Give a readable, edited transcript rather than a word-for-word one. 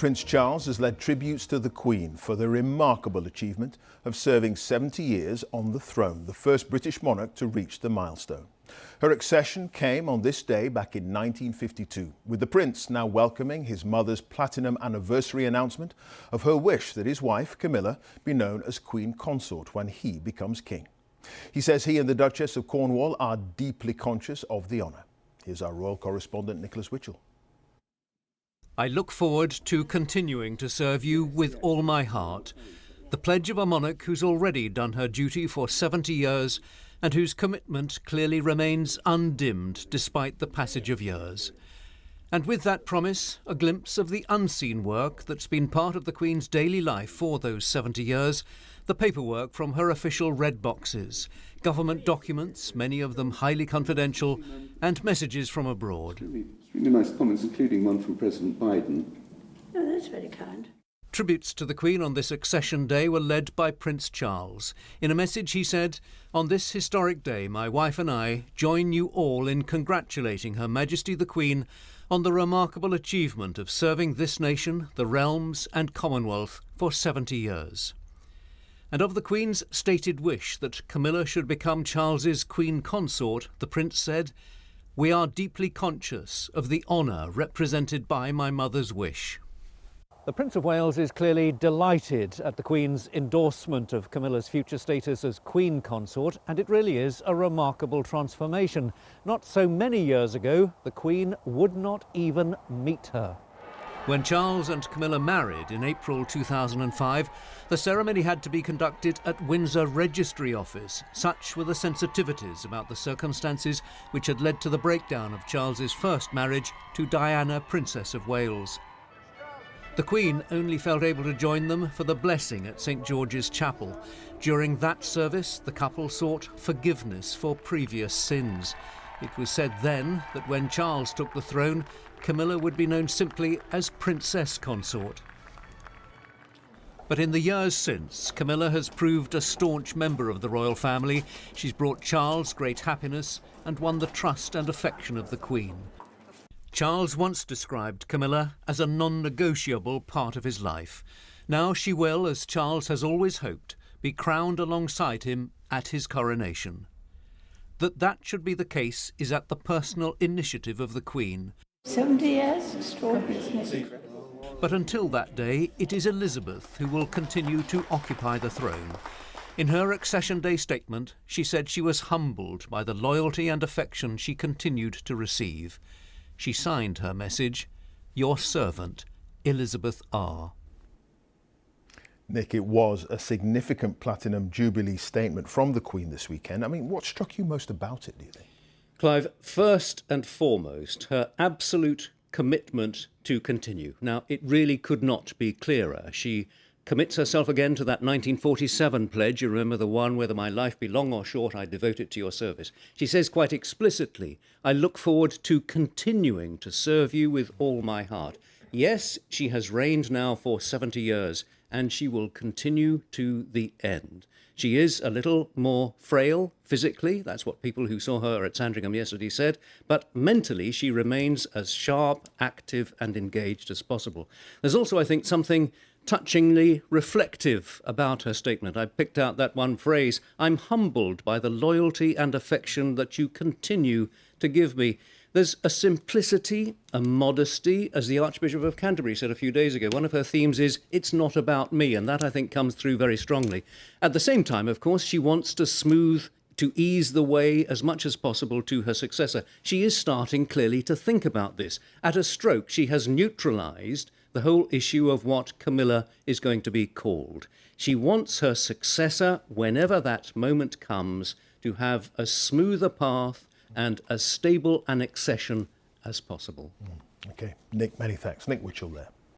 Prince Charles has led tributes to the Queen for the remarkable achievement of serving 70 years on the throne, the first British monarch to reach the milestone. Her accession came on this day back in 1952, with the Prince now welcoming his mother's platinum anniversary announcement of her wish that his wife, Camilla, be known as Queen Consort when he becomes king. He says he and the Duchess of Cornwall are deeply conscious of the honour. Here's our royal correspondent, Nicholas Witchell. I look forward to continuing to serve you with all my heart. The pledge of a monarch who's already done her duty for 70 years and whose commitment clearly remains undimmed despite the passage of years. And with that promise, a glimpse of the unseen work that's been part of the Queen's daily life for those 70 years, the paperwork from her official red boxes, government documents, many of them highly confidential, and messages from abroad. Really nice comments, including one from President Biden. Oh, that's very kind. Tributes to the Queen on this accession day were led by Prince Charles. In a message he said, "On this historic day, my wife and I join you all in congratulating Her Majesty the Queen on the remarkable achievement of serving this nation, the realms and Commonwealth for 70 years. And of the Queen's stated wish that Camilla should become Charles's Queen Consort, the Prince said, "We are deeply conscious of the honour represented by my mother's wish." The Prince of Wales is clearly delighted at the Queen's endorsement of Camilla's future status as Queen Consort, and it really is a remarkable transformation. Not so many years ago, the Queen would not even meet her. When Charles and Camilla married in April 2005, the ceremony had to be conducted at Windsor Registry Office. Such were the sensitivities about the circumstances which had led to the breakdown of Charles's first marriage to Diana, Princess of Wales. The Queen only felt able to join them for the blessing at St George's Chapel. During that service, the couple sought forgiveness for previous sins. It was said then that when Charles took the throne, Camilla would be known simply as Princess Consort. But in the years since, Camilla has proved a staunch member of the royal family. She's brought Charles great happiness and won the trust and affection of the Queen. Charles once described Camilla as a non-negotiable part of his life. Now she will, as Charles has always hoped, be crowned alongside him at his coronation. That should be the case is at the personal initiative of the Queen. 70 years? Extraordinary, isn't it? But until that day, it is Elizabeth who will continue to occupy the throne. In her accession day statement, she said she was humbled by the loyalty and affection she continued to receive. She signed her message, "Your servant, Elizabeth R." Nick, it was a significant Platinum Jubilee statement from the Queen this weekend. I mean, what struck you most about it, do you think? Clive, first and foremost, her absolute commitment to continue. Now, it really could not be clearer. She commits herself again to that 1947 pledge. You remember the one, "Whether my life be long or short, I devote it to your service." She says quite explicitly, "I look forward to continuing to serve you with all my heart." Yes, she has reigned now for 70 years, and she will continue to the end. She is a little more frail physically, that's what people who saw her at Sandringham yesterday said, but mentally she remains as sharp, active and engaged as possible. There's also, I think, something touchingly reflective about her statement. I picked out that one phrase, "I'm humbled by the loyalty and affection that you continue to give me." There's a simplicity, a modesty, as the Archbishop of Canterbury said a few days ago. One of her themes is, "It's not about me," and that, I think, comes through very strongly. At the same time, of course, she wants to ease the way as much as possible to her successor. She is starting clearly to think about this. At a stroke, she has neutralised the whole issue of what Camilla is going to be called. She wants her successor, whenever that moment comes, to have as smooth a path and as stable an accession as possible. OK. Nick, many thanks. Nick Witchell there.